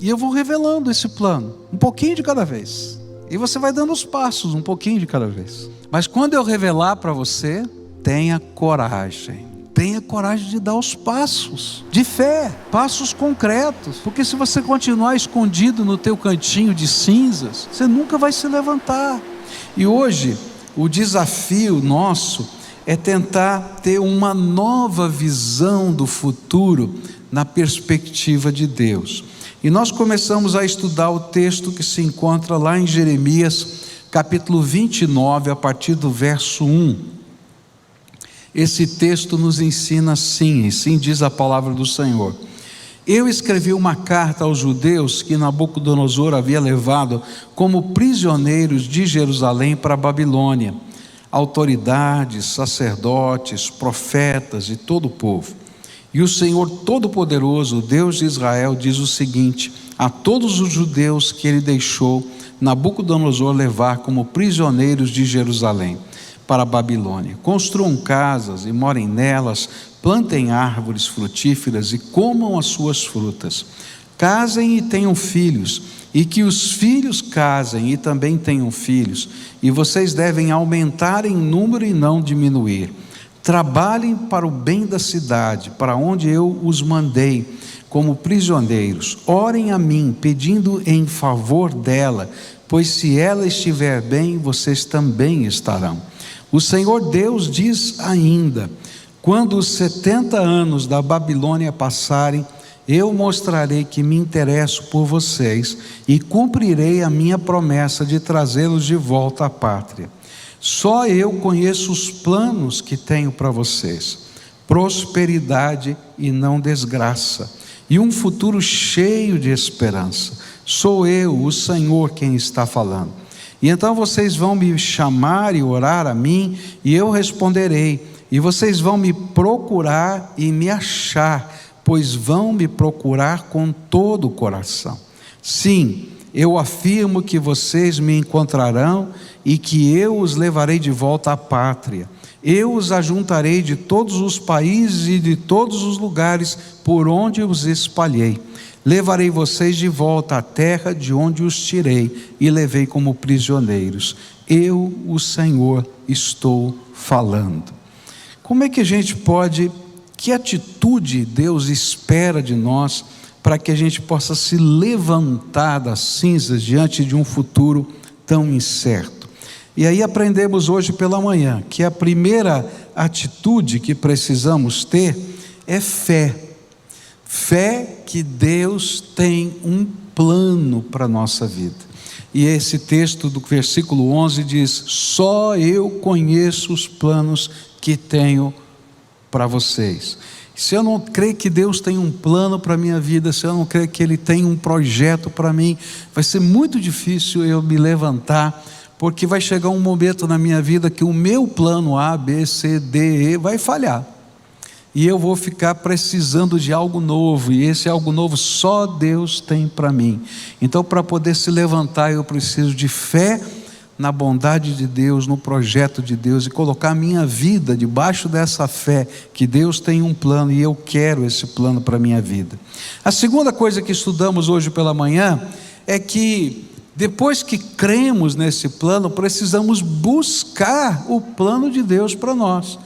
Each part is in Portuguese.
E eu vou revelando esse plano, um pouquinho de cada vez. E você vai dando os passos, um pouquinho de cada vez. Mas quando eu revelar para você, tenha coragem. Tenha coragem de dar os passos de fé, passos concretos. Porque se você continuar escondido no teu cantinho de cinzas, você nunca vai se levantar. E hoje, o desafio nosso é tentar ter uma nova visão do futuro na perspectiva de Deus. E nós começamos a estudar o texto que se encontra lá em Jeremias, capítulo 29, a partir do verso 1. Esse texto nos ensina assim, assim diz a palavra do Senhor: eu escrevi uma carta aos judeus que Nabucodonosor havia levado como prisioneiros de Jerusalém para a Babilônia, autoridades, sacerdotes, profetas e todo o povo. E o Senhor Todo-Poderoso, Deus de Israel, diz o seguinte a todos os judeus que ele deixou Nabucodonosor levar como prisioneiros de Jerusalém para a Babilônia: construam casas e morem nelas, plantem árvores frutíferas e comam as suas frutas, casem e tenham filhos, e que os filhos casem e também tenham filhos, e vocês devem aumentar em número e não diminuir. Trabalhem para o bem da cidade, para onde eu os mandei como prisioneiros. Orem a mim, pedindo em favor dela, pois se ela estiver bem, vocês também estarão. O Senhor Deus diz ainda: quando os 70 anos da Babilônia passarem, eu mostrarei que me interesso por vocês e cumprirei a minha promessa de trazê-los de volta à pátria. Só eu conheço os planos que tenho para vocês: prosperidade e não desgraça, e um futuro cheio de esperança. Sou eu, o Senhor, quem está falando. E então vocês vão me chamar e orar a mim, e eu responderei. E vocês vão me procurar e me achar, pois vão me procurar com todo o coração. Sim, eu afirmo que vocês me encontrarão e que eu os levarei de volta à pátria. Eu os ajuntarei de todos os países e de todos os lugares por onde os espalhei. Levarei vocês de volta à terra de onde os tirei e levei como prisioneiros. Eu, o Senhor, estou falando. Como é que a gente pode, que atitude Deus espera de nós para que a gente possa se levantar das cinzas diante de um futuro tão incerto? E aí aprendemos hoje pela manhã que a primeira atitude que precisamos ter é fé. Fé que Deus tem um plano para a nossa vida. E esse texto do versículo 11 diz: só eu conheço os planos que tenho para vocês. Se eu não crer que Deus tem um plano para a minha vida, se eu não crer que Ele tem um projeto para mim, vai ser muito difícil eu me levantar, porque vai chegar um momento na minha vida que o meu plano A, B, C, D, E vai falhar. E eu vou ficar precisando de algo novo, e esse algo novo só Deus tem para mim. Então, para poder se levantar, eu preciso de fé na bondade de Deus, no projeto de Deus, e colocar a minha vida debaixo dessa fé, que Deus tem um plano e eu quero esse plano para a minha vida. A segunda coisa que estudamos hoje pela manhã é que depois que cremos nesse plano, precisamos buscar o plano de Deus para nós.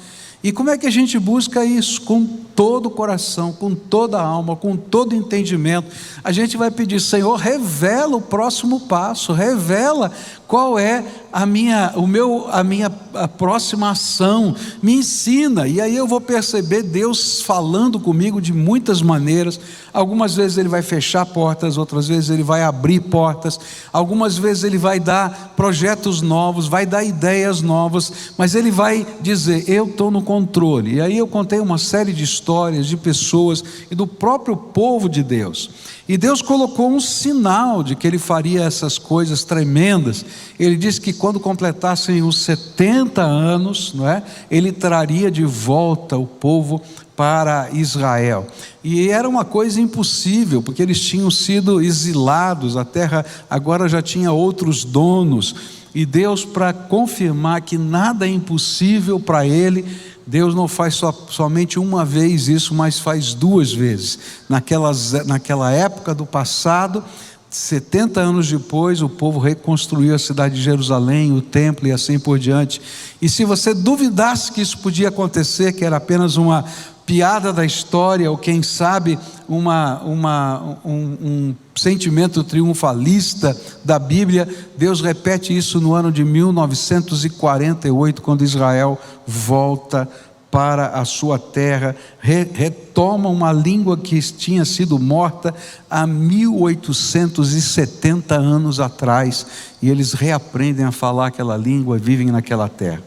E como é que a gente busca isso? Com todo o coração, com toda a alma, com todo entendimento. A gente vai pedir: Senhor, revela o próximo passo, revela qual é a minha próxima ação, me ensina. E aí eu vou perceber Deus falando comigo de muitas maneiras. Algumas vezes Ele vai fechar portas, outras vezes Ele vai abrir portas, algumas vezes Ele vai dar projetos novos, vai dar ideias novas, mas Ele vai dizer: eu estou no controle. E aí eu contei uma série de histórias de pessoas e do próprio povo de Deus. E Deus colocou um sinal de que Ele faria essas coisas tremendas. Ele disse que quando completassem os 70 anos, não é? Ele traria de volta o povo para Israel. E era uma coisa impossível, porque eles tinham sido exilados, a terra agora já tinha outros donos. E Deus, para confirmar que nada é impossível para Ele, Deus não faz somente uma vez isso, mas faz duas vezes. Naquela época do passado, 70 anos depois, o povo reconstruiu a cidade de Jerusalém, o templo e assim por diante. E se você duvidasse que isso podia acontecer, que era apenas uma piada da história, ou quem sabe um sentimento triunfalista da Bíblia, Deus repete isso no ano de 1948, quando Israel volta para a sua terra, retoma uma língua que tinha sido morta há 1870 anos atrás, e eles reaprendem a falar aquela língua e vivem naquela terra.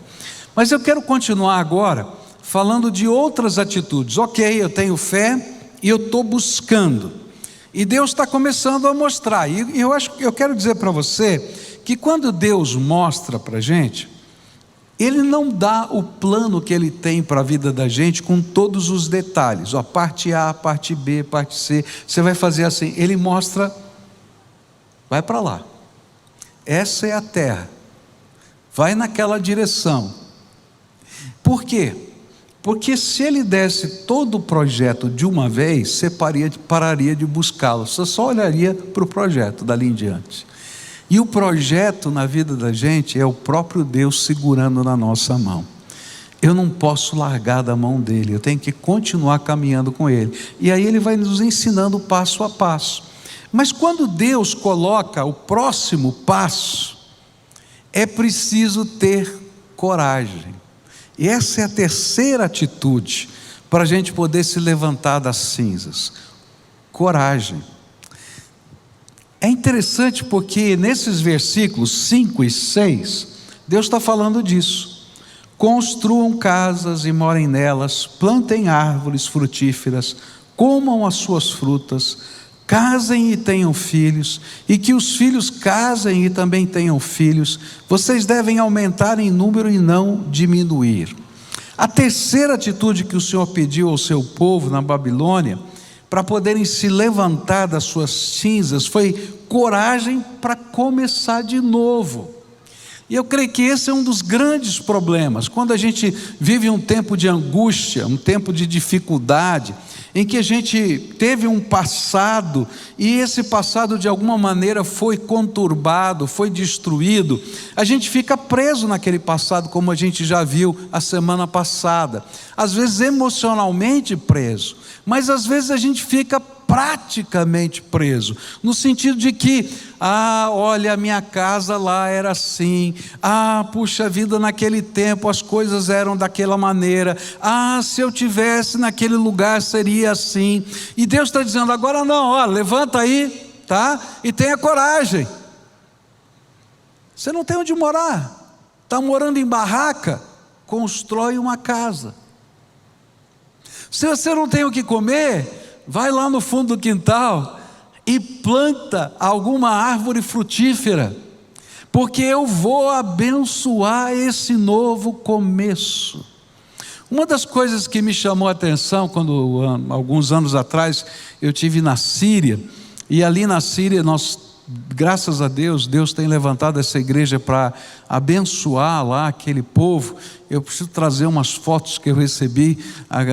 Mas eu quero continuar agora falando de outras atitudes. Ok, eu tenho fé e eu estou buscando, e Deus está começando a mostrar, e eu quero dizer para você, que quando Deus mostra para a gente, Ele não dá o plano que Ele tem para a vida da gente com todos os detalhes, parte A, parte B, parte C, você vai fazer assim. Ele mostra, vai para lá, essa é a terra, vai naquela direção. Por quê? Porque se Ele desse todo o projeto de uma vez, você pararia de buscá-lo, você só olharia para o projeto dali em diante. E o projeto na vida da gente é o próprio Deus segurando na nossa mão. Eu não posso largar da mão dele, eu tenho que continuar caminhando com ele. E aí ele vai nos ensinando passo a passo. Mas quando Deus coloca o próximo passo, é preciso ter coragem. E essa é a terceira atitude para a gente poder se levantar das cinzas: coragem. É interessante porque nesses versículos 5 e 6, Deus está falando disso. Construam casas e morem nelas, plantem árvores frutíferas, comam as suas frutas, casem e tenham filhos, e que os filhos casem e também tenham filhos. Vocês devem aumentar em número e não diminuir. A terceira atitude que o Senhor pediu ao seu povo na Babilônia, para poderem se levantar das suas cinzas, foi coragem para começar de novo. E eu creio que esse é um dos grandes problemas, quando a gente vive um tempo de angústia, um tempo de dificuldade, em que a gente teve um passado, e esse passado de alguma maneira foi conturbado, foi destruído. A gente fica preso naquele passado, como a gente já viu a semana passada, às vezes emocionalmente preso, mas às vezes a gente fica praticamente preso, no sentido de que, olha, a minha casa lá era assim, puxa vida, naquele tempo as coisas eram daquela maneira, se eu tivesse naquele lugar seria assim. E Deus está dizendo agora não, levanta aí, tá? E tenha coragem. Você não tem onde morar, está morando em barraca, constrói uma casa. Se você não tem o que comer, vai lá no fundo do quintal e planta alguma árvore frutífera, porque eu vou abençoar esse novo começo. Uma das coisas que me chamou a atenção, quando alguns anos atrás eu estive na Síria, e ali na Síria graças a Deus, Deus tem levantado essa igreja para abençoar lá aquele povo. Eu preciso trazer umas fotos que eu recebi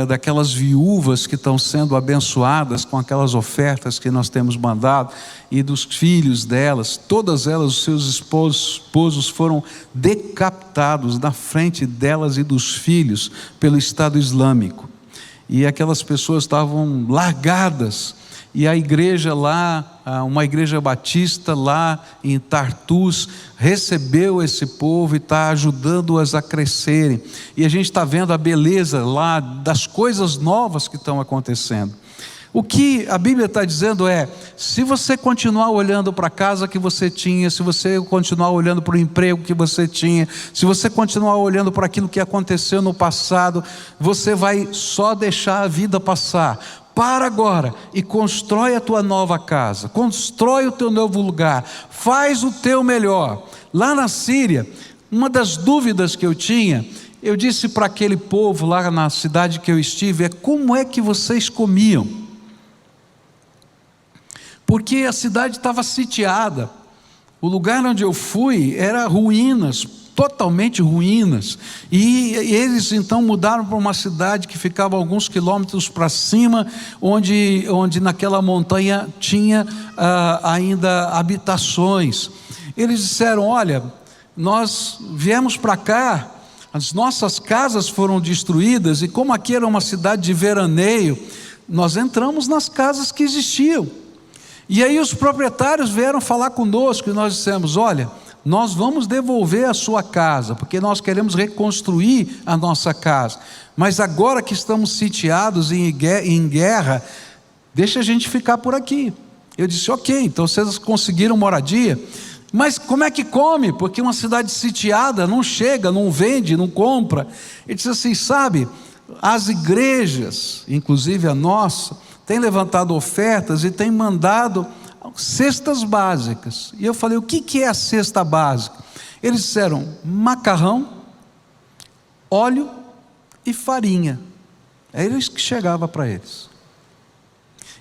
daquelas viúvas que estão sendo abençoadas com aquelas ofertas que nós temos mandado, e dos filhos delas, todas elas, os seus esposos foram decapitados na frente delas e dos filhos pelo Estado Islâmico, e aquelas pessoas estavam largadas. E a igreja lá, uma igreja batista lá em Tartus, recebeu esse povo e está ajudando-as a crescerem. E a gente está vendo a beleza lá das coisas novas que estão acontecendo. O que a Bíblia está dizendo é: se você continuar olhando para a casa que você tinha, se você continuar olhando para o emprego que você tinha, se você continuar olhando para aquilo que aconteceu no passado, você vai só deixar a vida passar. Para agora e constrói a tua nova casa, constrói o teu novo lugar, faz o teu melhor. Lá na Síria, uma das dúvidas que eu tinha, eu disse para aquele povo lá na cidade que eu estive, como é que vocês comiam? Porque a cidade estava sitiada, o lugar onde eu fui era ruínas, totalmente ruínas, e eles então mudaram para uma cidade que ficava alguns quilômetros para cima, onde naquela montanha tinha ainda habitações. Eles disseram: olha, nós viemos para cá, as nossas casas foram destruídas, e como aqui era uma cidade de veraneio, nós entramos nas casas que existiam. E aí os proprietários vieram falar conosco, e nós dissemos: olha, nós vamos devolver a sua casa, porque nós queremos reconstruir a nossa casa, mas agora que estamos sitiados em guerra, deixa a gente ficar por aqui. Eu disse: ok, então vocês conseguiram moradia, mas como é que come? Porque uma cidade sitiada não chega, não vende, não compra. Ele disse assim: sabe, as igrejas, inclusive a nossa, têm levantado ofertas e têm mandado cestas básicas. E eu falei: o que é a cesta básica? Eles disseram: macarrão, óleo e farinha. É isso que chegava para eles.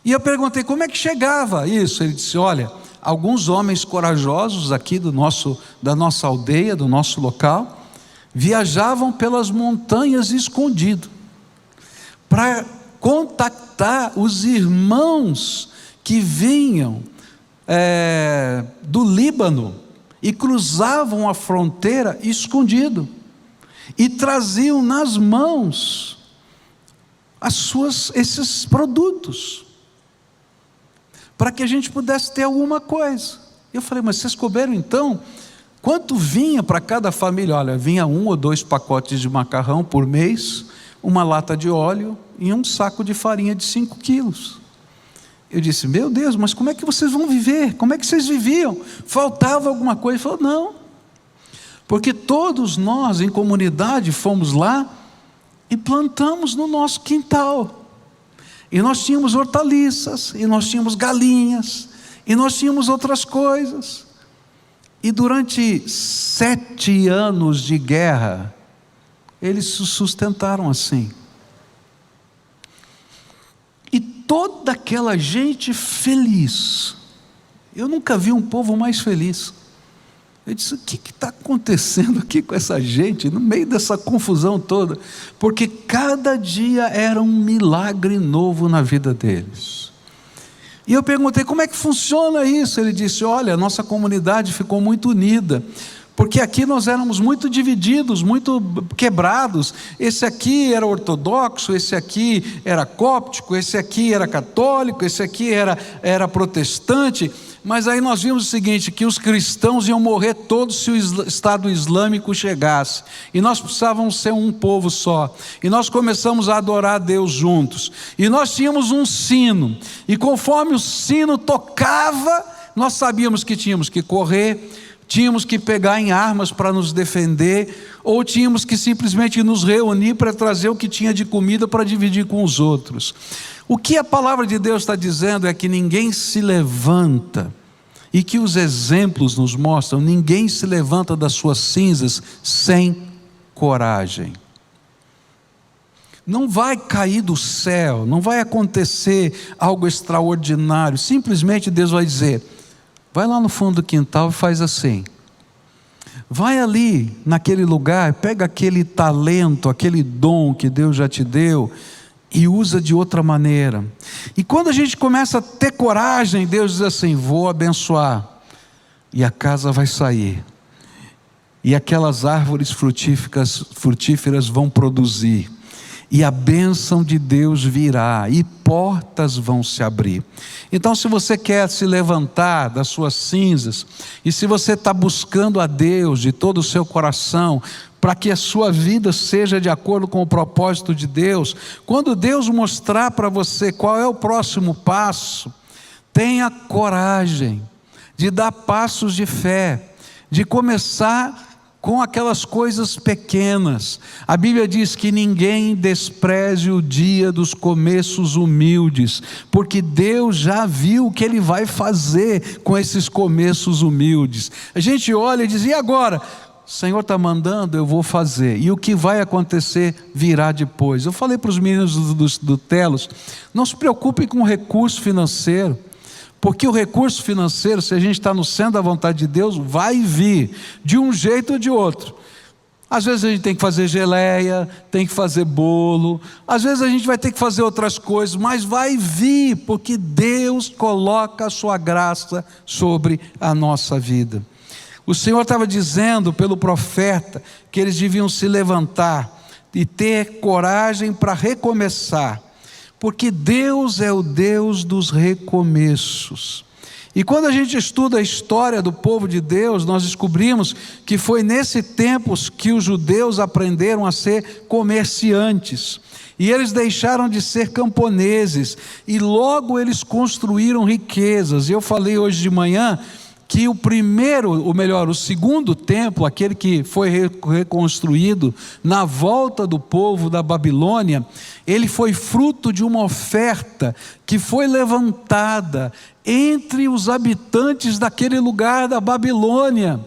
E eu perguntei: como é que chegava isso? Ele disse: olha, alguns homens corajosos aqui da nossa aldeia, do nosso local, viajavam pelas montanhas escondido, para contactar os irmãos que vinham do Líbano e cruzavam a fronteira escondido, e traziam nas mãos esses produtos, para que a gente pudesse ter alguma coisa. Eu falei: mas vocês couberam então? Quanto vinha para cada família? Olha, vinha 1 ou 2 pacotes de macarrão por mês, uma lata de óleo e um saco de farinha de 5 quilos. Eu disse: meu Deus, mas como é que vocês vão viver? Como é que vocês viviam? Faltava alguma coisa? Ele falou: não, porque todos nós em comunidade fomos lá e plantamos no nosso quintal, e nós tínhamos hortaliças, e nós tínhamos galinhas, e nós tínhamos outras coisas, e durante 7 anos de guerra, eles se sustentaram assim. E toda aquela gente feliz. Eu nunca vi um povo mais feliz. Eu disse: o que está acontecendo aqui com essa gente, no meio dessa confusão toda? Porque cada dia era um milagre novo na vida deles. E eu perguntei: como é que funciona isso? Ele disse: olha, a nossa comunidade ficou muito unida, porque aqui nós éramos muito divididos, muito quebrados. Esse aqui era ortodoxo, esse aqui era cóptico, esse aqui era católico, esse aqui era protestante. Mas aí nós vimos o seguinte, que os cristãos iam morrer todos se o Estado Islâmico chegasse, e nós precisávamos ser um povo só, e nós começamos a adorar a Deus juntos, e nós tínhamos um sino, e conforme o sino tocava, nós sabíamos que tínhamos que correr, tínhamos que pegar em armas para nos defender, ou tínhamos que simplesmente nos reunir para trazer o que tinha de comida para dividir com os outros. O que a palavra de Deus está dizendo é que ninguém se levanta, e que os exemplos nos mostram, ninguém se levanta das suas cinzas sem coragem. Não vai cair do céu, não vai acontecer algo extraordinário, simplesmente Deus vai dizer: vai lá no fundo do quintal e faz assim. Vai ali naquele lugar, pega aquele talento, aquele dom que Deus já te deu e usa de outra maneira. E quando a gente começa a ter coragem, Deus diz assim: vou abençoar, e a casa vai sair, e aquelas árvores frutíferas vão produzir, e a bênção de Deus virá, e portas vão se abrir. Então, se você quer se levantar das suas cinzas, e se você está buscando a Deus de todo o seu coração, para que a sua vida seja de acordo com o propósito de Deus, quando Deus mostrar para você qual é o próximo passo, tenha coragem de dar passos de fé, de começar com aquelas coisas pequenas. A Bíblia diz que ninguém despreze o dia dos começos humildes, porque Deus já viu o que Ele vai fazer com esses começos humildes. A gente olha e diz: e agora? O Senhor está mandando, eu vou fazer, e o que vai acontecer virá depois. Eu falei para os meninos do Telos: não se preocupem com o recurso financeiro, porque o recurso financeiro, se a gente está no centro da vontade de Deus, vai vir de um jeito ou de outro. Às vezes a gente tem que fazer geleia, tem que fazer bolo, às vezes a gente vai ter que fazer outras coisas, mas vai vir, porque Deus coloca a sua graça sobre a nossa vida. O Senhor estava dizendo pelo profeta que eles deviam se levantar e ter coragem para recomeçar, porque Deus é o Deus dos recomeços. E quando a gente estuda a história do povo de Deus, nós descobrimos que foi nesse tempo que os judeus aprenderam a ser comerciantes. E eles deixaram de ser camponeses. E logo eles construíram riquezas. E eu falei hoje de manhã que o segundo templo, aquele que foi reconstruído na volta do povo da Babilônia, ele foi fruto de uma oferta que foi levantada entre os habitantes daquele lugar da Babilônia,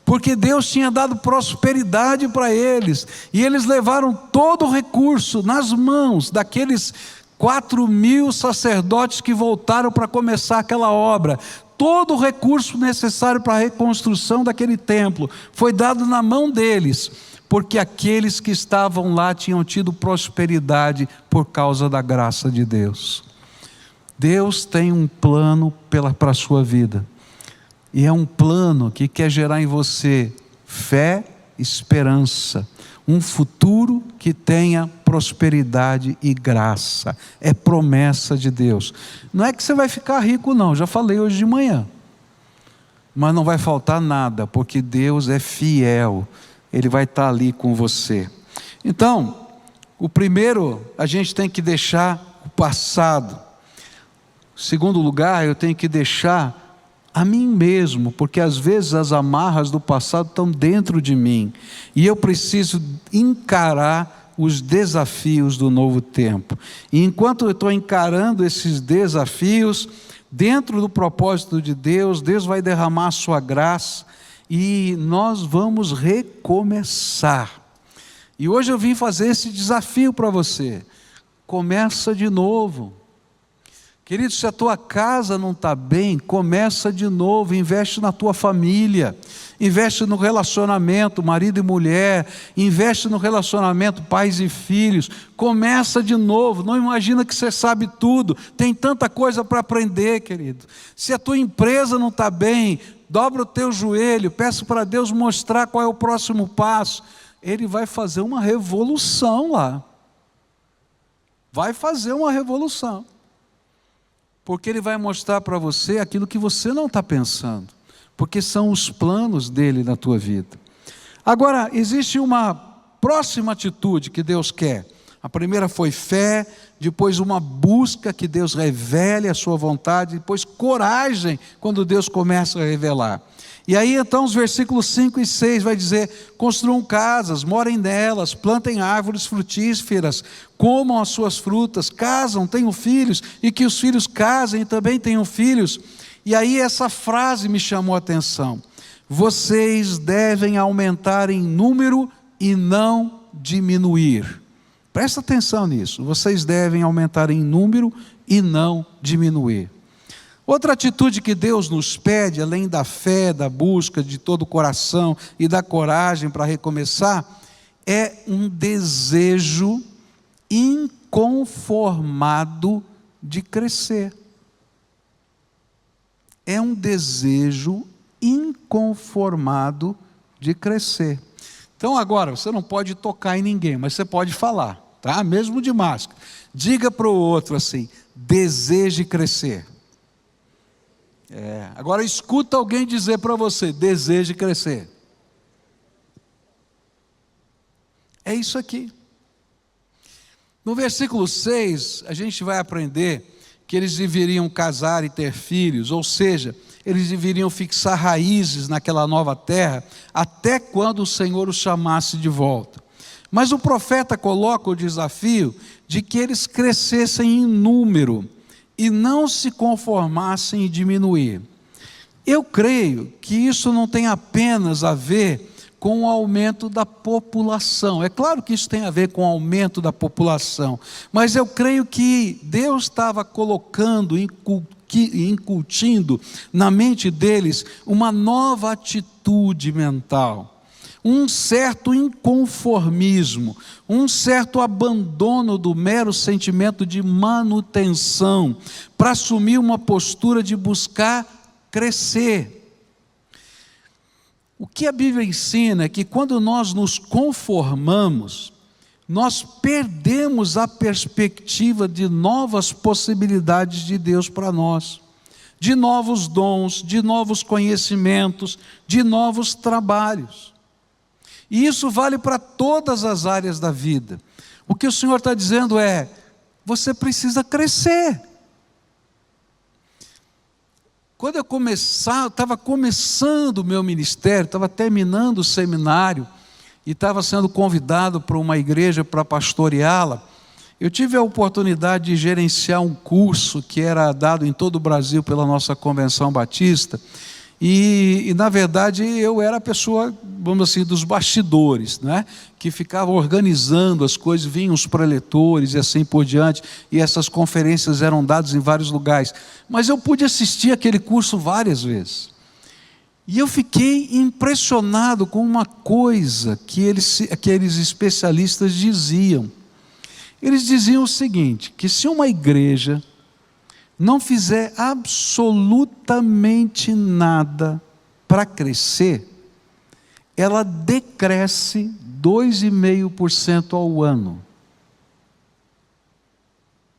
porque Deus tinha dado prosperidade para eles, e eles levaram todo o recurso nas mãos daqueles 4.000 sacerdotes que voltaram para começar aquela obra. Todo o recurso necessário para a reconstrução daquele templo foi dado na mão deles, porque aqueles que estavam lá tinham tido prosperidade por causa da graça de Deus. Deus tem um plano para a sua vida, e é um plano que quer gerar em você fé, esperança, um futuro que tenha prosperidade e graça. É promessa de Deus. Não é que você vai ficar rico não, já falei hoje de manhã, mas não vai faltar nada, porque Deus é fiel, Ele vai estar ali com você. Então, o primeiro, a gente tem que deixar o passado. Em segundo lugar, eu tenho que deixar a mim mesmo, porque às vezes as amarras do passado estão dentro de mim, e eu preciso encarar os desafios do novo tempo. E enquanto eu estou encarando esses desafios, dentro do propósito de Deus, Deus vai derramar a sua graça, e nós vamos recomeçar. E hoje eu vim fazer esse desafio para você. Começa de novo. Querido, se a tua casa não está bem, começa de novo, investe na tua família, investe no relacionamento marido e mulher, investe no relacionamento pais e filhos, começa de novo. Não imagina que você sabe tudo, tem tanta coisa para aprender, querido. Se a tua empresa não está bem, dobra o teu joelho, peça para Deus mostrar qual é o próximo passo. Ele vai fazer uma revolução lá, vai fazer uma revolução. Porque Ele vai mostrar para você aquilo que você não está pensando, porque são os planos dEle na tua vida. Agora, existe uma próxima atitude que Deus quer. A primeira foi fé, depois uma busca que Deus revele a sua vontade, depois coragem quando Deus começa a revelar. E aí então os versículos 5 e 6 vai dizer: construam casas, morem nelas, plantem árvores frutíferas, comam as suas frutas, casam, tenham filhos, e que os filhos casem e também tenham filhos. E aí essa frase me chamou a atenção: vocês devem aumentar em número e não diminuir. Presta atenção nisso, vocês devem aumentar em número e não diminuir. Outra atitude que Deus nos pede, além da fé, da busca de todo o coração e da coragem para recomeçar, é um desejo inconformado de crescer. É um desejo inconformado de crescer. Então agora, você não pode tocar em ninguém, mas você pode falar, tá? Mesmo de máscara. Diga para o outro assim: deseje crescer. Agora escuta alguém dizer para você: deseje crescer. É isso aqui. No versículo 6, a gente vai aprender que eles deveriam casar e ter filhos, ou seja, eles deveriam fixar raízes naquela nova terra, até quando o Senhor os chamasse de volta. Mas o profeta coloca o desafio de que eles crescessem em número, e não se conformassem em diminuir. Eu creio que isso não tem apenas a ver com o aumento da população. É claro que isso tem a ver com o aumento da população, mas eu creio que Deus estava colocando, incutindo na mente deles uma nova atitude mental, um certo inconformismo, um certo abandono do mero sentimento de manutenção, para assumir uma postura de buscar crescer. O que a Bíblia ensina é que quando nós nos conformamos, nós perdemos a perspectiva de novas possibilidades de Deus para nós, de novos dons, de novos conhecimentos, de novos trabalhos. E isso vale para todas as áreas da vida. O que o Senhor está dizendo é: você precisa crescer. Quando eu estava começando o meu ministério, estava terminando o seminário e estava sendo convidado para uma igreja para pastoreá-la, eu tive a oportunidade de gerenciar um curso que era dado em todo o Brasil pela nossa Convenção Batista, e na verdade eu era a pessoa, vamos assim, dos bastidores, né? Que ficava organizando as coisas, vinham os preletores e assim por diante, e essas conferências eram dadas em vários lugares, mas eu pude assistir aquele curso várias vezes, e eu fiquei impressionado com uma coisa que aqueles especialistas diziam. Eles diziam o seguinte, que se uma igreja não fizer absolutamente nada para crescer, ela decresce 2,5% ao ano.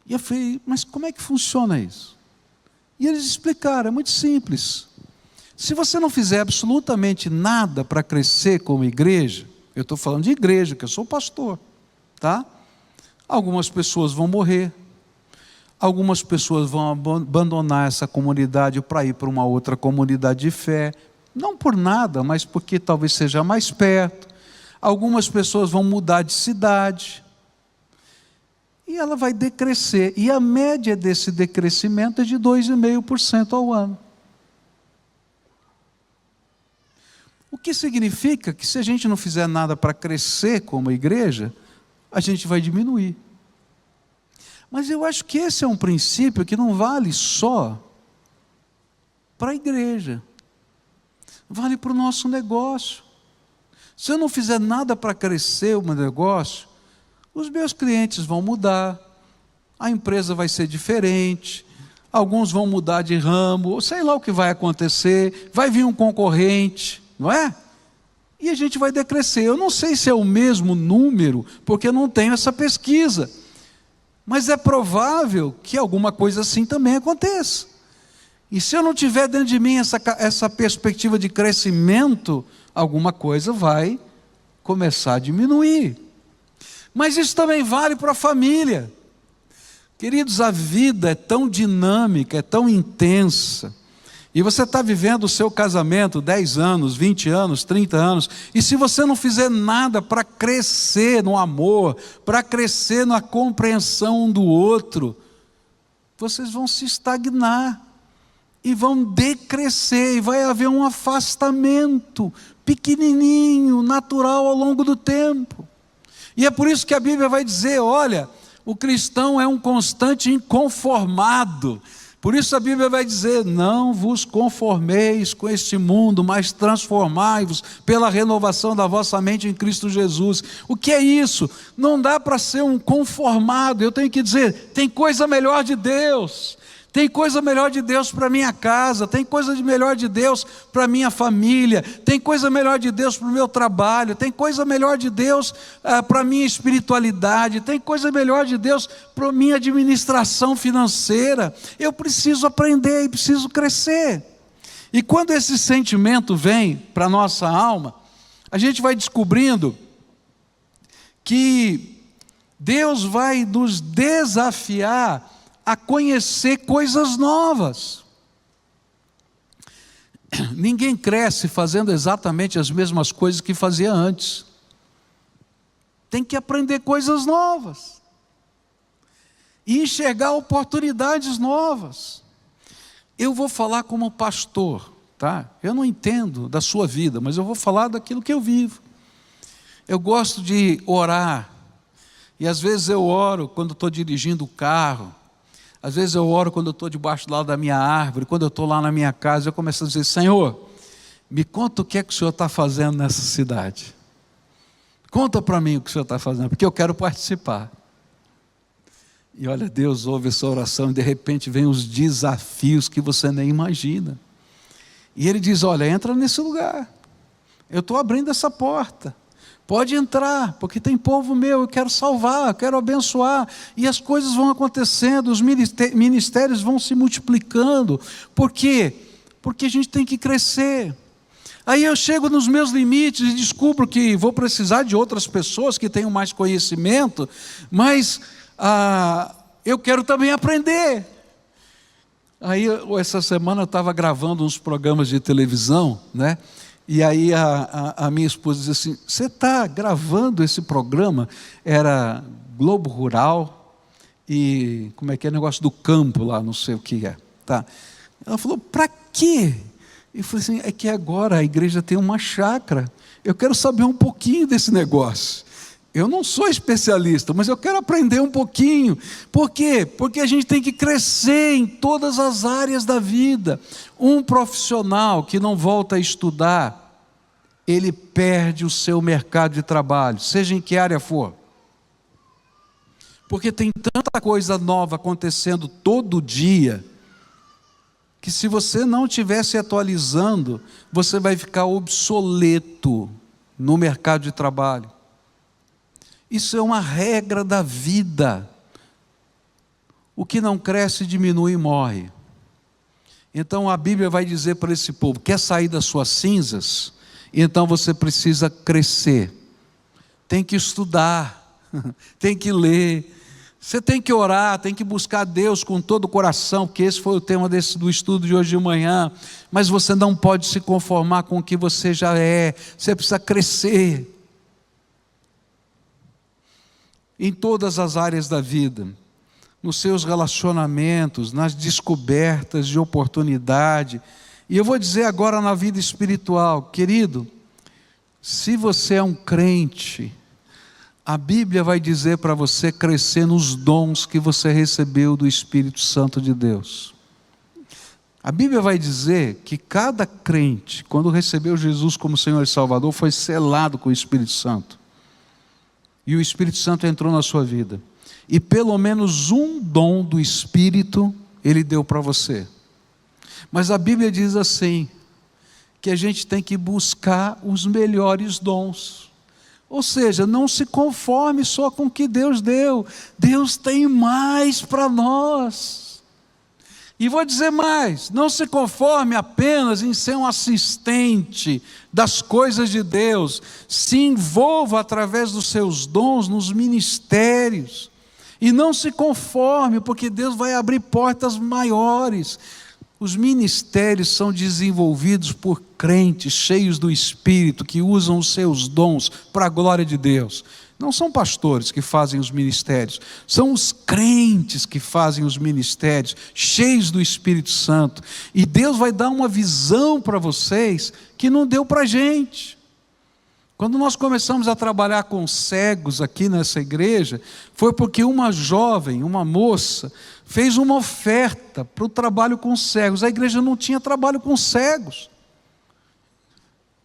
E eu falei, mas como é que funciona isso? E eles explicaram, é muito simples. Se você não fizer absolutamente nada para crescer como igreja, eu estou falando de igreja, que eu sou pastor, tá? Algumas pessoas vão morrer, algumas pessoas vão abandonar essa comunidade para ir para uma outra comunidade de fé, não por nada, mas porque talvez seja mais perto. Algumas pessoas vão mudar de cidade, e ela vai decrescer, e a média desse decrescimento é de 2,5% ao ano. O que significa que se a gente não fizer nada para crescer como igreja, a gente vai diminuir. Mas eu acho que esse é um princípio que não vale só para a igreja, vale para o nosso negócio. Se eu não fizer nada para crescer o meu negócio, os meus clientes vão mudar, a empresa vai ser diferente, alguns vão mudar de ramo, sei lá o que vai acontecer, vai vir um concorrente, não é? E a gente vai decrescer. Eu não sei se é o mesmo número, porque eu não tenho essa pesquisa, mas é provável que alguma coisa assim também aconteça. E se eu não tiver dentro de mim essa perspectiva de crescimento, alguma coisa vai começar a diminuir. Mas isso também vale para a família. Queridos, a vida é tão dinâmica, é tão intensa, e você está vivendo o seu casamento 10 anos, 20 anos, 30 anos, e se você não fizer nada para crescer no amor, para crescer na compreensão um do outro, vocês vão se estagnar, e vão decrescer, e vai haver um afastamento pequenininho, natural ao longo do tempo. E é por isso que a Bíblia vai dizer, olha, o cristão é um constante inconformado. Por isso a Bíblia vai dizer, não vos conformeis com este mundo, mas transformai-vos pela renovação da vossa mente em Cristo Jesus. O que é isso? Não dá para ser um conformado, eu tenho que dizer, tem coisa melhor de Deus. Tem coisa melhor de Deus para minha casa, tem coisa melhor de Deus para minha família, tem coisa melhor de Deus para o meu trabalho, tem coisa melhor de Deus para a minha espiritualidade, tem coisa melhor de Deus para a minha administração financeira. Eu preciso aprender e preciso crescer. E quando esse sentimento vem para a nossa alma, a gente vai descobrindo que Deus vai nos desafiar a conhecer coisas novas. Ninguém cresce fazendo exatamente as mesmas coisas que fazia antes. Tem que aprender coisas novas e enxergar oportunidades novas. Eu vou falar como pastor, tá? Eu não entendo da sua vida, mas eu vou falar daquilo que eu vivo. Eu gosto de orar, e às vezes eu oro quando estou dirigindo o carro, às vezes eu oro quando eu estou debaixo lá da minha árvore, quando eu estou lá na minha casa, eu começo a dizer, Senhor, me conta o que é que o senhor está fazendo nessa cidade. Conta para mim o que o senhor está fazendo, porque eu quero participar. E olha, Deus ouve essa oração e de repente vem os desafios que você nem imagina. E Ele diz, olha, entra nesse lugar. Eu estou abrindo essa porta. Pode entrar, porque tem povo meu, eu quero salvar, eu quero abençoar. E as coisas vão acontecendo, os ministérios vão se multiplicando. Por quê? Porque a gente tem que crescer. Aí eu chego nos meus limites e descubro que vou precisar de outras pessoas que tenham mais conhecimento, mas eu quero também aprender. Aí essa semana eu estava gravando uns programas de televisão, né? E aí a minha esposa disse assim, você está gravando esse programa? Era Globo Rural e como é que é o negócio do campo lá, não sei o que é. Tá. Ela falou, para quê? Eu falei assim, é que agora a igreja tem uma chácara, eu quero saber um pouquinho desse negócio. Eu não sou especialista, mas eu quero aprender um pouquinho. Por quê? Porque a gente tem que crescer em todas as áreas da vida. Um profissional que não volta a estudar, ele perde o seu mercado de trabalho, seja em que área for. Porque tem tanta coisa nova acontecendo todo dia, que se você não estiver se atualizando, você vai ficar obsoleto no mercado de trabalho. Isso é uma regra da vida. O que não cresce, diminui e morre. Então a Bíblia vai dizer para esse povo, quer sair das suas cinzas? Então você precisa crescer. Tem que estudar, tem que ler, você tem que orar, tem que buscar Deus com todo o coração, porque esse foi o tema do estudo de hoje de manhã. Mas você não pode se conformar com o que você já é, você precisa crescer. Em todas as áreas da vida, nos seus relacionamentos, nas descobertas de oportunidade. E eu vou dizer agora na vida espiritual, querido, se você é um crente, a Bíblia vai dizer para você crescer nos dons que você recebeu do Espírito Santo de Deus. A Bíblia vai dizer que cada crente, quando recebeu Jesus como Senhor e Salvador, foi selado com o Espírito Santo. E o Espírito Santo entrou na sua vida. E pelo menos um dom do Espírito Ele deu para você. Mas a Bíblia diz assim, que a gente tem que buscar os melhores dons. Ou seja, não se conforme só com o que Deus deu. Deus tem mais para nós. E vou dizer mais, não se conforme apenas em ser um assistente das coisas de Deus. Se envolva através dos seus dons nos ministérios. E não se conforme, porque Deus vai abrir portas maiores. Os ministérios são desenvolvidos por crentes cheios do Espírito, que usam os seus dons para a glória de Deus. Não são pastores que fazem os ministérios, são os crentes que fazem os ministérios, cheios do Espírito Santo. E Deus vai dar uma visão para vocês que não deu para a gente. Quando nós começamos a trabalhar com cegos aqui nessa igreja, foi porque uma jovem, uma moça, fez uma oferta para o trabalho com cegos. A igreja não tinha trabalho com cegos.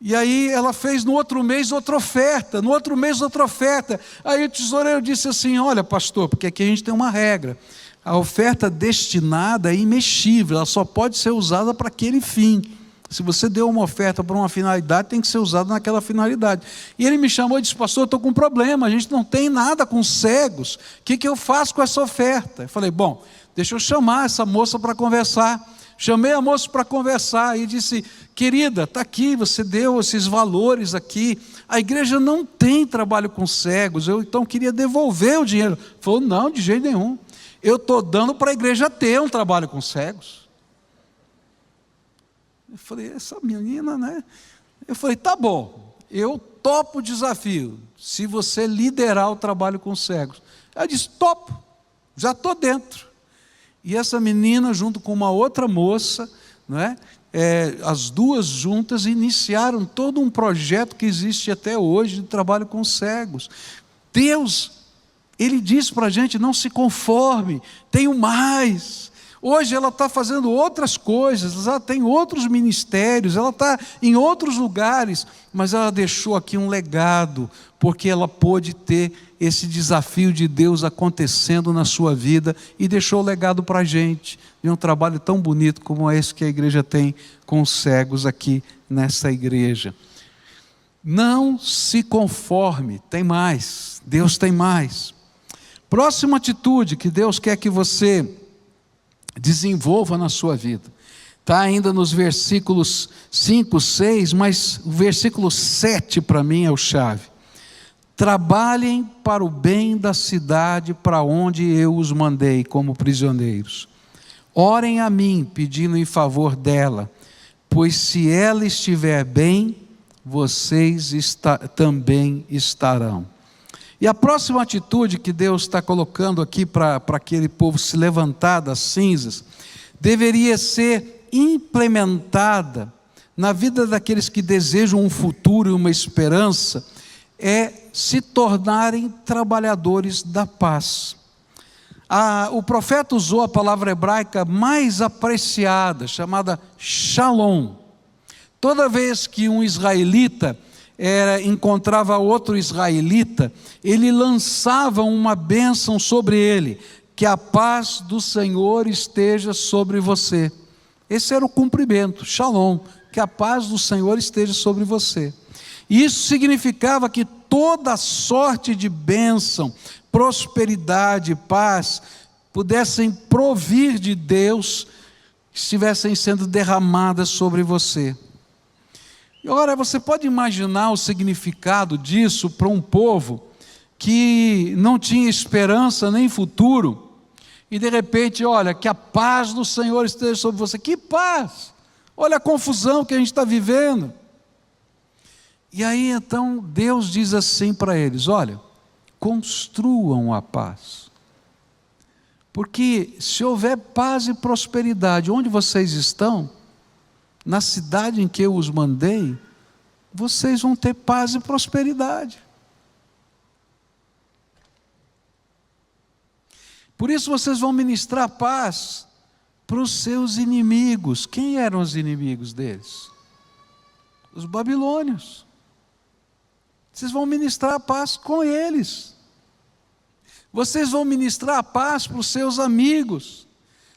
E aí ela fez no outro mês outra oferta, no outro mês outra oferta. Aí o tesoureiro disse assim, olha pastor, porque aqui a gente tem uma regra. A oferta destinada é imexível, ela só pode ser usada para aquele fim. Se você deu uma oferta para uma finalidade, tem que ser usada naquela finalidade. E ele me chamou e disse, pastor, eu estou com um problema, a gente não tem nada com cegos. O que eu faço com essa oferta? Eu falei, bom, deixa eu chamar essa moça para conversar. Chamei a moça para conversar e disse, querida, está aqui, você deu esses valores aqui. A igreja não tem trabalho com cegos, eu então queria devolver o dinheiro. Falou, não, de jeito nenhum. Eu estou dando para a igreja ter um trabalho com cegos. Eu falei, essa menina, né? Eu falei, tá bom, eu topo o desafio, se você liderar o trabalho com cegos. Ela disse, topo, já estou dentro. E essa menina, junto com uma outra moça, não é? As duas juntas iniciaram todo um projeto que existe até hoje de trabalho com cegos. Deus, Ele diz para a gente, não se conforme, tenho mais. Hoje ela está fazendo outras coisas, ela tem outros ministérios, ela está em outros lugares, mas ela deixou aqui um legado, porque ela pôde ter esse desafio de Deus acontecendo na sua vida e deixou o legado para a gente, de um trabalho tão bonito como esse que a igreja tem com os cegos aqui nessa igreja. Não se conforme, tem mais, Deus tem mais. Próxima atitude que Deus quer que você desenvolva na sua vida. Está ainda nos versículos 5, 6, mas o versículo 7 para mim é o chave. Trabalhem para o bem da cidade para onde eu os mandei como prisioneiros. Orem a mim, pedindo em favor dela, pois se ela estiver bem, vocês também estarão. E a próxima atitude que Deus está colocando aqui para aquele povo se levantar das cinzas, deveria ser implementada na vida daqueles que desejam um futuro e uma esperança, é se tornarem trabalhadores da paz. O profeta usou a palavra hebraica mais apreciada, chamada shalom. Toda vez que um israelita encontrava outro israelita, ele lançava uma bênção sobre ele, que a paz do Senhor esteja sobre você. Esse era o cumprimento, shalom, que a paz do Senhor esteja sobre você. E isso significava que toda sorte de bênção, prosperidade, paz, pudessem provir de Deus, estivessem sendo derramadas sobre você. E agora você pode imaginar o significado disso para um povo que não tinha esperança nem futuro, e de repente, olha, que a paz do Senhor esteja sobre você. Que paz! Olha a confusão que a gente está vivendo. E aí então Deus diz assim para eles: olha, construam a paz, porque se houver paz e prosperidade onde vocês estão, na cidade em que eu os mandei, vocês vão ter paz e prosperidade. Por isso vocês vão ministrar paz para os seus inimigos. Quem eram os inimigos deles? Os babilônios. Vocês vão ministrar a paz com eles. Vocês vão ministrar a paz para os seus amigos.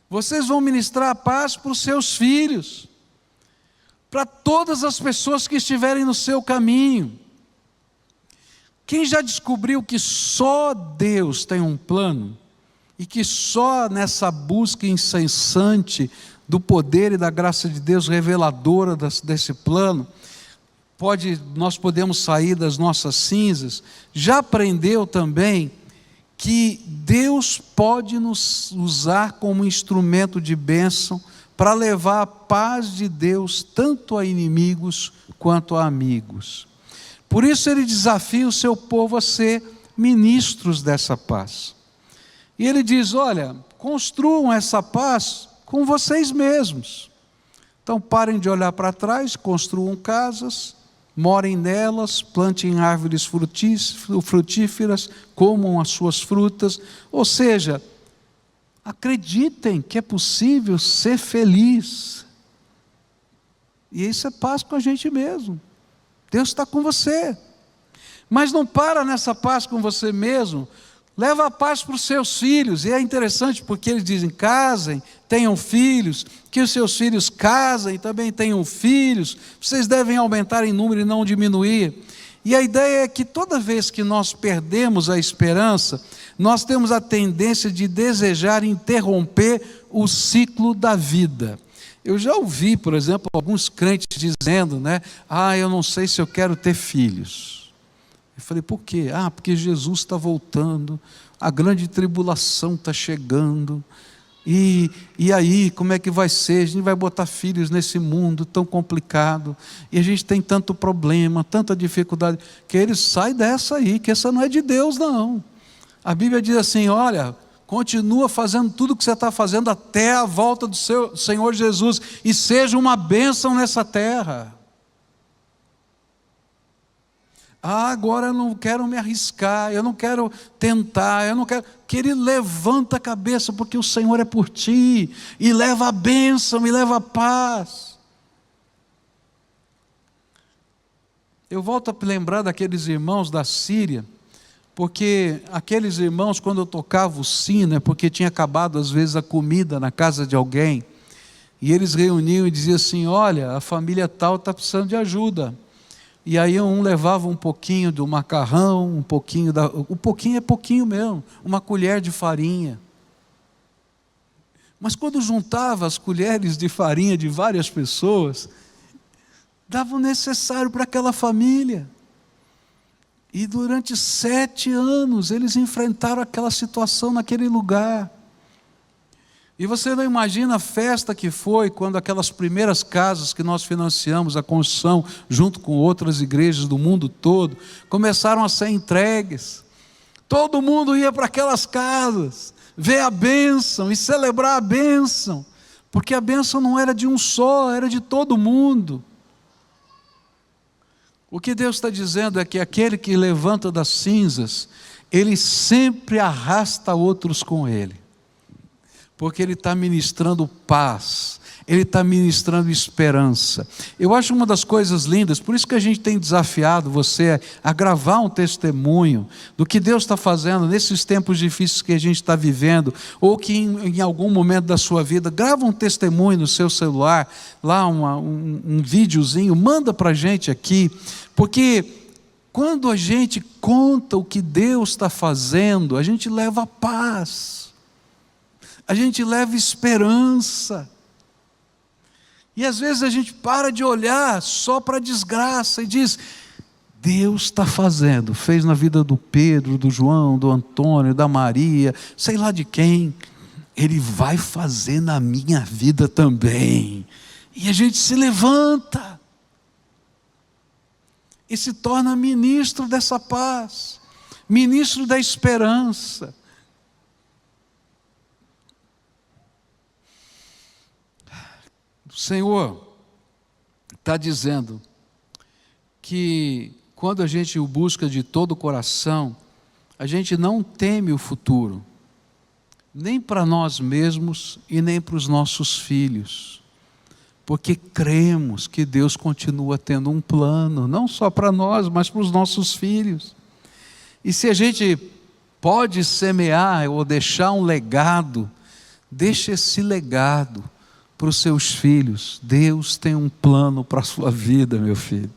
Vocês vão ministrar a paz para os seus filhos. Para todas as pessoas que estiverem no seu caminho. Quem já descobriu que só Deus tem um plano, e que só nessa busca incessante do poder e da graça de Deus reveladora desse plano, nós podemos sair das nossas cinzas, já aprendeu também que Deus pode nos usar como instrumento de bênção para levar a paz de Deus tanto a inimigos quanto a amigos. Por isso ele desafia o seu povo a ser ministros dessa paz. E ele diz: olha, construam essa paz com vocês mesmos. Então parem de olhar para trás, construam casas, morem nelas, plantem árvores frutíferas, comam as suas frutas. Ou seja, acreditem que é possível ser feliz. E isso é paz com a gente mesmo. Deus está com você. Mas não para nessa paz com você mesmo. Leva a paz para os seus filhos. E é interessante porque eles dizem: casem, tenham filhos, que os seus filhos casem, também tenham filhos. Vocês devem aumentar em número e não diminuir. E a ideia é que toda vez que nós perdemos a esperança, nós temos a tendência de desejar interromper o ciclo da vida. Eu já ouvi, por exemplo, alguns crentes dizendo, eu não sei se eu quero ter filhos. Eu falei: por quê? Porque Jesus está voltando, a grande tribulação está chegando, e aí como é que vai ser? A gente vai botar filhos nesse mundo tão complicado, e a gente tem tanto problema, tanta dificuldade, que ele sai dessa aí, que essa não é de Deus não. A Bíblia diz assim: olha, continua fazendo tudo o que você está fazendo até a volta do seu Senhor Jesus, e seja uma bênção nessa terra. Agora eu não quero me arriscar, eu não quero tentar, eu não quero. Querido, levanta a cabeça, porque o Senhor é por ti, e leva a bênção, e leva a paz. Eu volto a lembrar daqueles irmãos da Síria, porque aqueles irmãos, quando eu tocava o sino, é porque tinha acabado às vezes a comida na casa de alguém, e eles reuniam e diziam assim: olha, a família tal está precisando de ajuda. E aí um levava um pouquinho do macarrão, um pouquinho é pouquinho mesmo, uma colher de farinha. Mas quando juntava as colheres de farinha de várias pessoas, dava o necessário para aquela família. E durante 7 anos eles enfrentaram aquela situação naquele lugar. E você não imagina a festa que foi quando aquelas primeiras casas que nós financiamos a construção, junto com outras igrejas do mundo todo, começaram a ser entregues. Todo mundo ia para aquelas casas, ver a bênção e celebrar a bênção, porque a bênção não era de um só, era de todo mundo. O que Deus está dizendo é que aquele que levanta das cinzas, ele sempre arrasta outros com ele. Porque ele está ministrando paz, ele está ministrando esperança. Eu acho uma das coisas lindas, por isso que a gente tem desafiado você a gravar um testemunho do que Deus está fazendo nesses tempos difíceis que a gente está vivendo, ou que em algum momento da sua vida, grava um testemunho no seu celular, lá um videozinho, manda para a gente aqui, porque quando a gente conta o que Deus está fazendo, a gente leva paz. A gente leva esperança. E às vezes a gente para de olhar só para a desgraça e diz: Deus está fazendo, fez na vida do Pedro, do João, do Antônio, da Maria, sei lá de quem, Ele vai fazer na minha vida também. E a gente se levanta e se torna ministro dessa paz, ministro da esperança. O Senhor está dizendo que quando a gente o busca de todo o coração, a gente não teme o futuro, nem para nós mesmos e nem para os nossos filhos, porque cremos que Deus continua tendo um plano, não só para nós, mas para os nossos filhos. E se a gente pode semear ou deixar um legado, deixa esse legado para os seus filhos. Deus tem um plano para a sua vida, meu filho.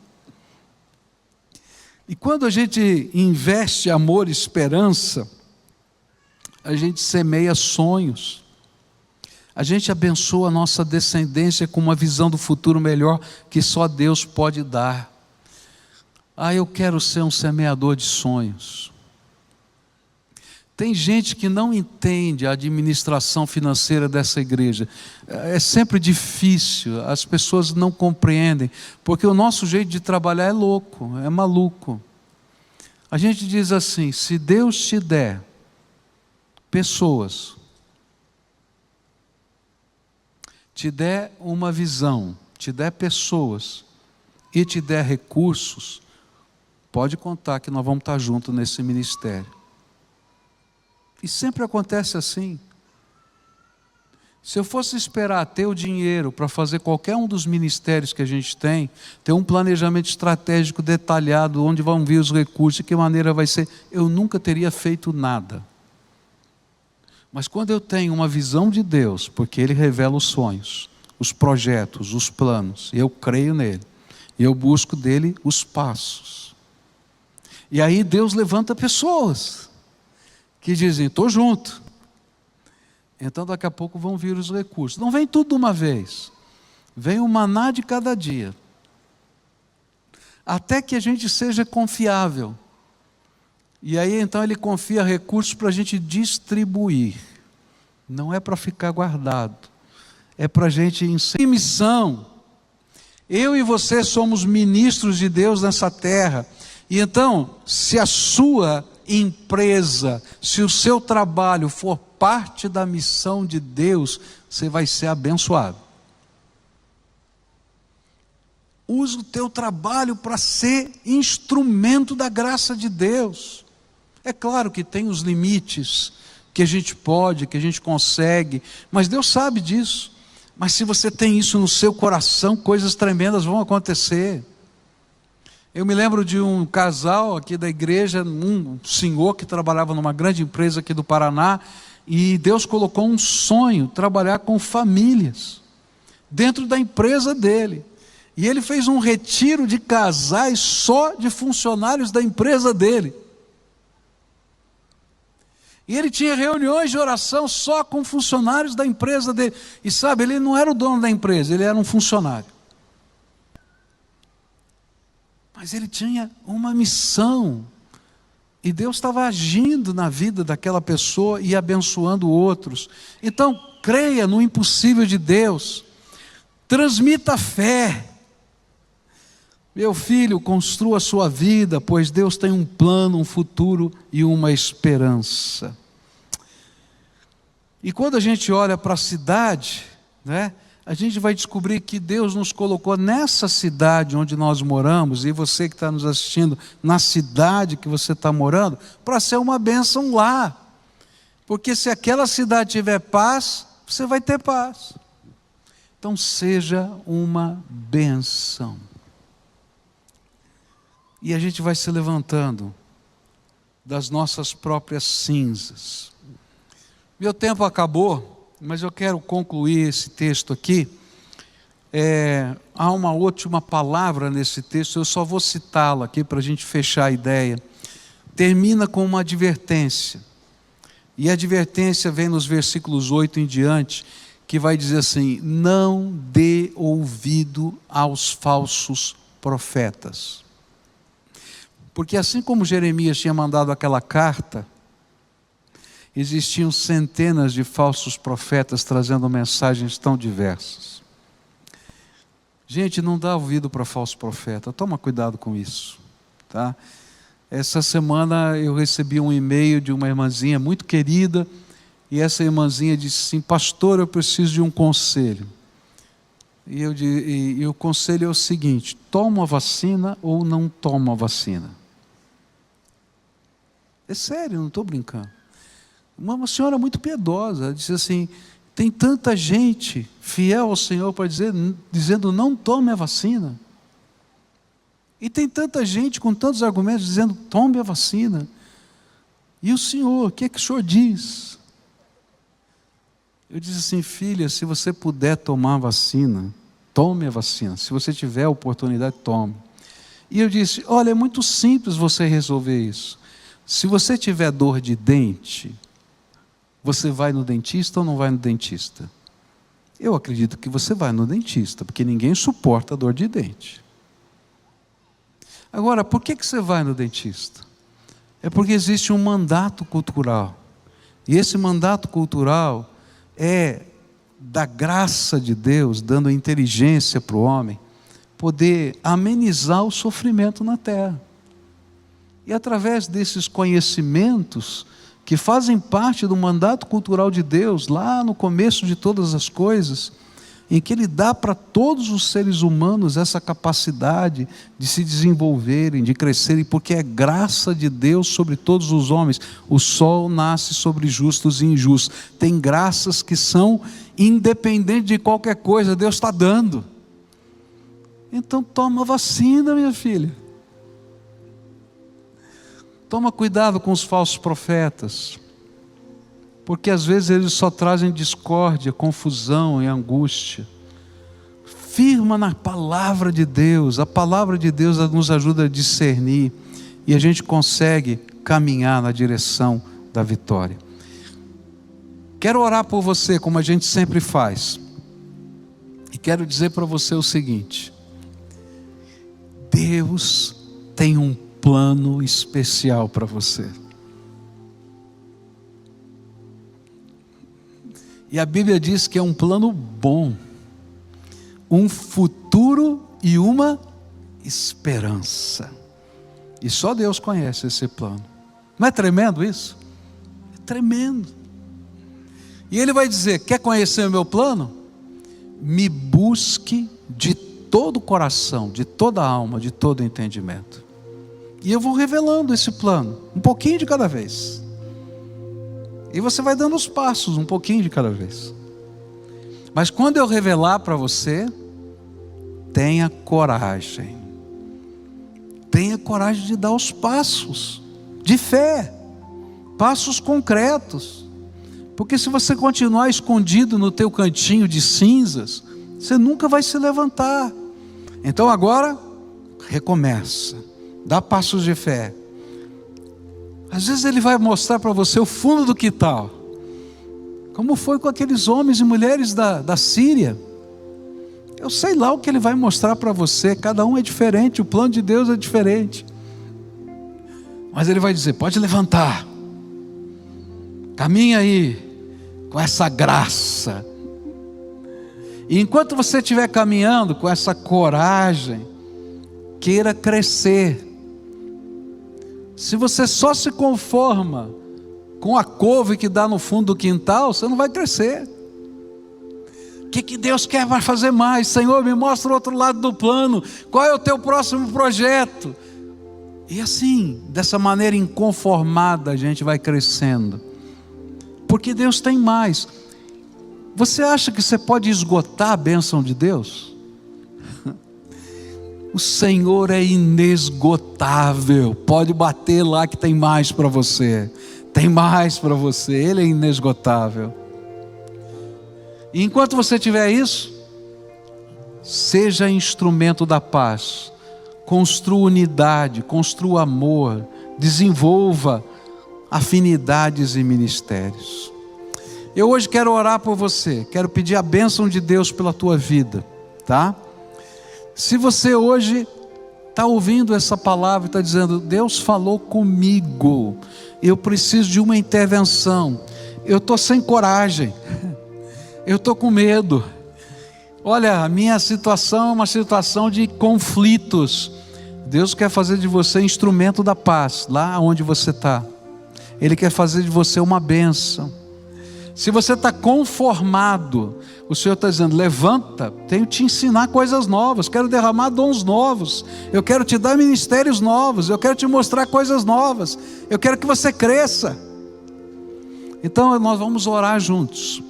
E quando a gente investe amor e esperança, a gente semeia sonhos, a gente abençoa a nossa descendência com uma visão do futuro melhor que só Deus pode dar. Eu quero ser um semeador de sonhos. Tem gente que não entende a administração financeira dessa igreja. É sempre difícil, as pessoas não compreendem, porque o nosso jeito de trabalhar é louco, é maluco. A gente diz assim: se Deus te der pessoas, te der uma visão, te der pessoas e te der recursos, pode contar que nós vamos estar juntos nesse ministério. E sempre acontece assim. Se eu fosse esperar ter o dinheiro para fazer qualquer um dos ministérios que a gente tem, ter um planejamento estratégico detalhado, onde vão vir os recursos, de que maneira vai ser, eu nunca teria feito nada. Mas quando eu tenho uma visão de Deus, porque Ele revela os sonhos, os projetos, os planos, e eu creio nele, e eu busco dele os passos. E aí Deus levanta pessoas que dizem: estou junto. Então daqui a pouco vão vir os recursos. Não vem tudo de uma vez, vem o maná de cada dia, até que a gente seja confiável. E aí então Ele confia recursos para a gente distribuir, não é para ficar guardado, é para a gente em missão. Eu e você somos ministros de Deus nessa terra, e então se a sua empresa, se o seu trabalho for parte da missão de Deus, você vai ser abençoado. Usa o teu trabalho para ser instrumento da graça de Deus. É claro que tem os limites, que a gente pode, que a gente consegue, mas Deus sabe disso. Mas se você tem isso no seu coração, coisas tremendas vão acontecer. Eu me lembro de um casal aqui da igreja, um senhor que trabalhava numa grande empresa aqui do Paraná, e Deus colocou um sonho, trabalhar com famílias, dentro da empresa dele. E ele fez um retiro de casais só de funcionários da empresa dele. E ele tinha reuniões de oração só com funcionários da empresa dele. E sabe, ele não era o dono da empresa, ele era um funcionário. Mas ele tinha uma missão. E Deus estava agindo na vida daquela pessoa e abençoando outros. Então, creia no impossível de Deus. Transmita fé. Meu filho, construa a sua vida, pois Deus tem um plano, um futuro e uma esperança. E quando a gente olha para a cidade, né, a gente vai descobrir que Deus nos colocou nessa cidade onde nós moramos, e você que está nos assistindo, na cidade que você está morando, para ser uma bênção lá. Porque se aquela cidade tiver paz, você vai ter paz. Então seja uma bênção. E a gente vai se levantando das nossas próprias cinzas. Meu tempo acabou, mas eu quero concluir esse texto aqui. Há uma última palavra nesse texto, eu só vou citá-la aqui para a gente fechar a ideia. Termina com uma advertência. E a advertência vem nos versículos 8 em diante, que vai dizer assim: não dê ouvido aos falsos profetas. Porque assim como Jeremias tinha mandado aquela carta, existiam centenas de falsos profetas trazendo mensagens tão diversas. Gente, não dá ouvido para falso profeta, toma cuidado com isso, tá? Essa semana eu recebi um e-mail de uma irmãzinha muito querida, e essa irmãzinha disse assim: pastor, eu preciso de um conselho. E o conselho é o seguinte: toma a vacina ou não toma a vacina? É sério, não estou brincando. Uma senhora muito piedosa, disse assim: tem tanta gente fiel ao Senhor para dizendo não tome a vacina. E tem tanta gente com tantos argumentos dizendo tome a vacina. E o Senhor, o que é que o Senhor diz? Eu disse assim: filha, se você puder tomar a vacina, tome a vacina. Se você tiver a oportunidade, tome. E eu disse: olha, é muito simples você resolver isso. Se você tiver dor de dente, você vai no dentista ou não vai no dentista? Eu acredito que você vai no dentista, porque ninguém suporta dor de dente. Agora, por que você vai no dentista? É porque existe um mandato cultural. E esse mandato cultural é da graça de Deus, dando inteligência para o homem, poder amenizar o sofrimento na terra. E através desses conhecimentos, que fazem parte do mandato cultural de Deus, lá no começo de todas as coisas, em que Ele dá para todos os seres humanos essa capacidade de se desenvolverem, de crescerem, porque é graça de Deus sobre todos os homens. O sol nasce sobre justos e injustos. Tem graças que são independentes de qualquer coisa, Deus está dando. Então toma vacina, minha filha. Toma cuidado com os falsos profetas, porque às vezes eles só trazem discórdia, confusão e angústia. Firma na palavra de Deus, a palavra de Deus nos ajuda a discernir, e a gente consegue caminhar na direção da vitória. Quero orar por você, como a gente sempre faz, e quero dizer para você o seguinte: Deus tem um plano especial para você. E a Bíblia diz que é um plano bom, um futuro e uma esperança. E só Deus conhece esse plano. Não é tremendo isso? É tremendo. E Ele vai dizer: quer conhecer o meu plano? Me busque de todo o coração, de toda a alma, de todo o entendimento. E eu vou revelando esse plano, um pouquinho de cada vez. E você vai dando os passos, um pouquinho de cada vez. Mas quando eu revelar para você, tenha coragem. Tenha coragem de dar os passos de fé, passos concretos. Porque se você continuar escondido no teu cantinho de cinzas, você nunca vai se levantar. Então agora, recomeça, dá passos de fé. Às vezes ele vai mostrar para você o fundo do quintal, como foi com aqueles homens e mulheres da Síria. Eu sei lá o que ele vai mostrar para você, cada um é diferente, o plano de Deus é diferente. Mas ele vai dizer, pode levantar, caminha aí, com essa graça. E enquanto você estiver caminhando com essa coragem, queira crescer. Se você só se conforma com a couve que dá no fundo do quintal, você não vai crescer. O que Deus quer para fazer mais? Senhor, me mostra o outro lado do plano. Qual é o teu próximo projeto? E assim, dessa maneira inconformada, a gente vai crescendo. Porque Deus tem mais. Você acha que você pode esgotar a bênção de Deus? O Senhor é inesgotável. Pode bater lá que tem mais para você. Tem mais para você. Ele é inesgotável. E enquanto você tiver isso, seja instrumento da paz. Construa unidade, construa amor, desenvolva afinidades e ministérios. Eu hoje quero orar por você, quero pedir a bênção de Deus pela tua vida, tá? Se você hoje está ouvindo essa palavra e está dizendo, Deus falou comigo, eu preciso de uma intervenção, eu estou sem coragem, eu estou com medo, olha, a minha situação é uma situação de conflitos. Deus quer fazer de você instrumento da paz, lá onde você está. Ele quer fazer de você uma bênção. Se você está conformado, o Senhor está dizendo, levanta, tenho que te ensinar coisas novas, quero derramar dons novos, eu quero te dar ministérios novos, eu quero te mostrar coisas novas, eu quero que você cresça. Então nós vamos orar juntos.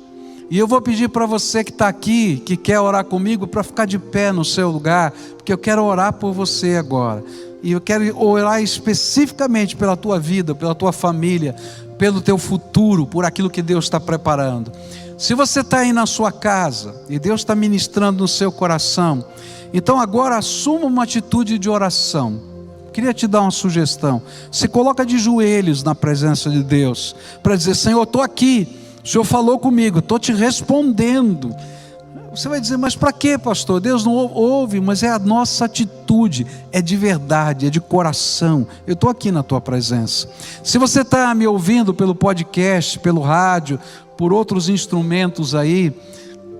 E eu vou pedir para você que está aqui, que quer orar comigo, para ficar de pé no seu lugar, porque eu quero orar por você agora. E eu quero orar especificamente pela tua vida, pela tua família, pelo teu futuro, por aquilo que Deus está preparando. Se você está aí na sua casa, e Deus está ministrando no seu coração, então agora assuma uma atitude de oração. Queria te dar uma sugestão. Se coloca de joelhos na presença de Deus, para dizer, Senhor, eu estou aqui, o Senhor falou comigo, estou te respondendo. Você vai dizer, mas para quê, pastor? Deus não ouve, mas é a nossa atitude, é de verdade, é de coração. Eu estou aqui na tua presença. Se você está me ouvindo pelo podcast, pelo rádio, por outros instrumentos aí,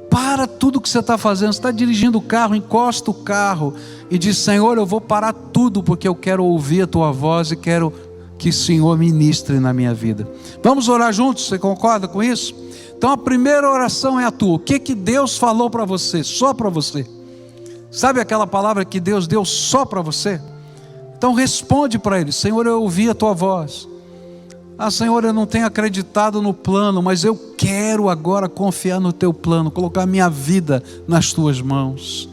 para tudo que você está fazendo. Você está dirigindo o carro, encosta o carro e diz, Senhor, eu vou parar tudo, porque eu quero ouvir a tua voz e quero que o Senhor ministre na minha vida. Vamos orar juntos, você concorda com isso? Então a primeira oração é a tua. O que Deus falou para você, só para você? Sabe aquela palavra que Deus deu só para você? Então responde para Ele, Senhor, eu ouvi a tua voz. Ah, Senhor, eu não tenho acreditado no plano, mas eu quero agora confiar no teu plano, colocar minha vida nas tuas mãos.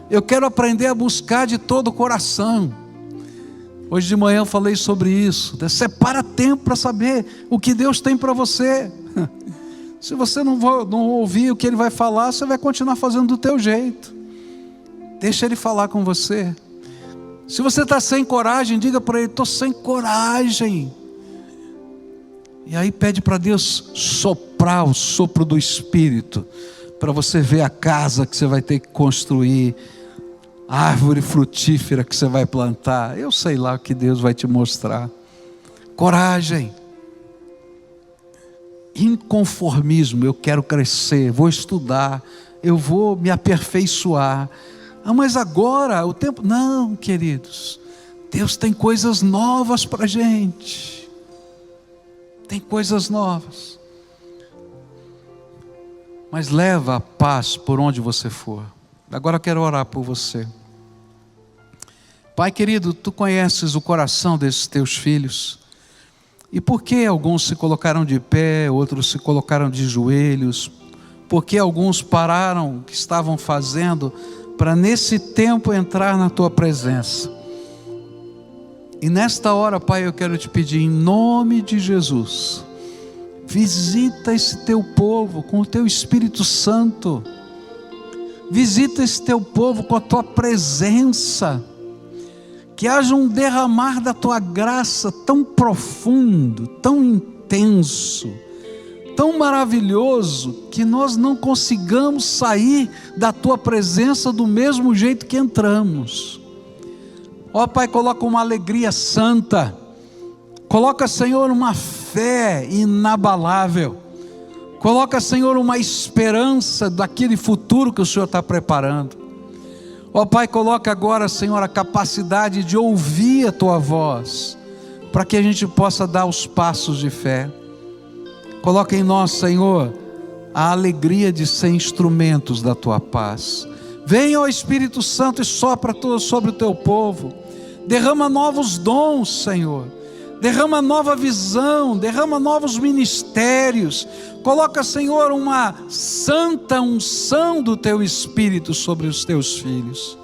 Eu quero aprender a buscar de todo o coração. Hoje de manhã eu falei sobre isso. Separa tempo para saber o que Deus tem para você. Se você não ouvir o que Ele vai falar, você vai continuar fazendo do teu jeito. Deixa Ele falar com você. Se você está sem coragem, diga para Ele, estou sem coragem. E aí pede para Deus soprar o sopro do Espírito, para você ver a casa que você vai ter que construir, a árvore frutífera que você vai plantar. Eu sei lá o que Deus vai te mostrar. Coragem. Inconformismo, eu quero crescer, vou estudar, eu vou me aperfeiçoar. Ah, mas agora o tempo... Não, queridos, Deus tem coisas novas para a gente. Tem coisas novas. Mas leva a paz por onde você for. Agora eu quero orar por você. Pai querido, Tu conheces o coração desses Teus filhos. E por que alguns se colocaram de pé, outros se colocaram de joelhos? Por que alguns pararam o que estavam fazendo para nesse tempo entrar na Tua presença? E nesta hora, Pai, eu quero Te pedir em nome de Jesus, visita esse Teu povo com o Teu Espírito Santo. Visita esse Teu povo com a Tua presença. Que haja um derramar da Tua graça tão profundo, tão intenso, tão maravilhoso, que nós não consigamos sair da Tua presença do mesmo jeito que entramos. Ó Pai, coloca uma alegria santa, coloca, Senhor, uma fé inabalável, coloca, Senhor, uma esperança daquele futuro que o Senhor está preparando. Ó Pai, coloca agora, Senhor, a capacidade de ouvir a Tua voz, para que a gente possa dar os passos de fé. Coloca em nós, Senhor, a alegria de ser instrumentos da Tua paz. Venha, ó Espírito Santo, e sopra sobre o Teu povo. Derrama novos dons, Senhor. Derrama nova visão, derrama novos ministérios. Coloca, Senhor, uma santa unção do Teu Espírito sobre os Teus filhos.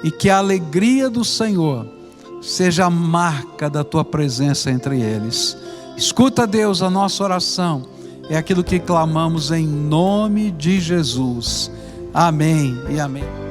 E que a alegria do Senhor seja a marca da Tua presença entre eles. Escuta, Deus, a nossa oração. É aquilo que clamamos em nome de Jesus. Amém e amém.